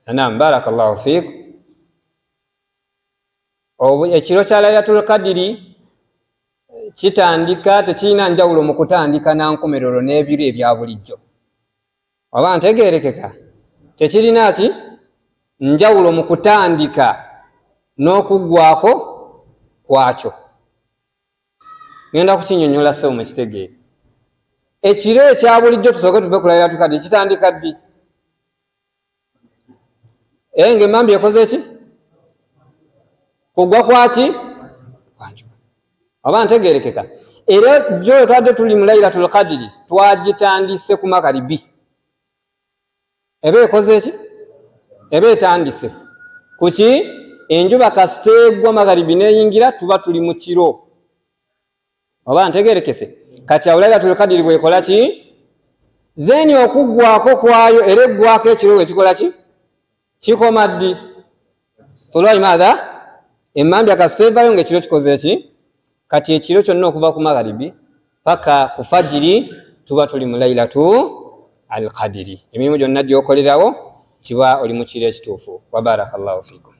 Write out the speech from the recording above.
Naam, barakallahu fik. Ekiro kya Laylatul Qadri kitandika tekirina njawulo mu kutandika na nkomerero n'ebiro ebya bulijjo. Oba ntegeerekeka? Tekirina ki njawulo mu kutandika n'okuggwaako kwakyo. Ngenda kukinyonnyola ssebo mu kitegeere. Ekiro ekya bulijjo tusooke tuve ku Laylatul Qadri kitandika ddi? Ng'emmambya ekoze ki? Kuggwa kwaki? Kwakyo. Oba ntegeerekeka? Era gyo twadde tuli mu Laylatul Qadri twagitandise ku Magharibi. Eba ekoze ki? Eba etandise. Kuki? Enjuba kasita egwa Magharibi n'eyingira tuba tuli mu kiro. Oba ntegeerekese? Kati awo Laylatul Qadri bw'ekola ki? Then okuggwaako kwayo era eggwaako ekiro wekikola ki? Kikoma ddi? Tolwayi maadha? Emmambya kasita evayo ng'ekiro kikoze ki? Kati ekiro kyonna okuva ku Magharibi paka ku Fajiri tuba tuli mu Laylatul Qadri. Emirimu gyonna gy'okolerawo kiba oli mu kiro ekituufu. Wa barakallahu fikum.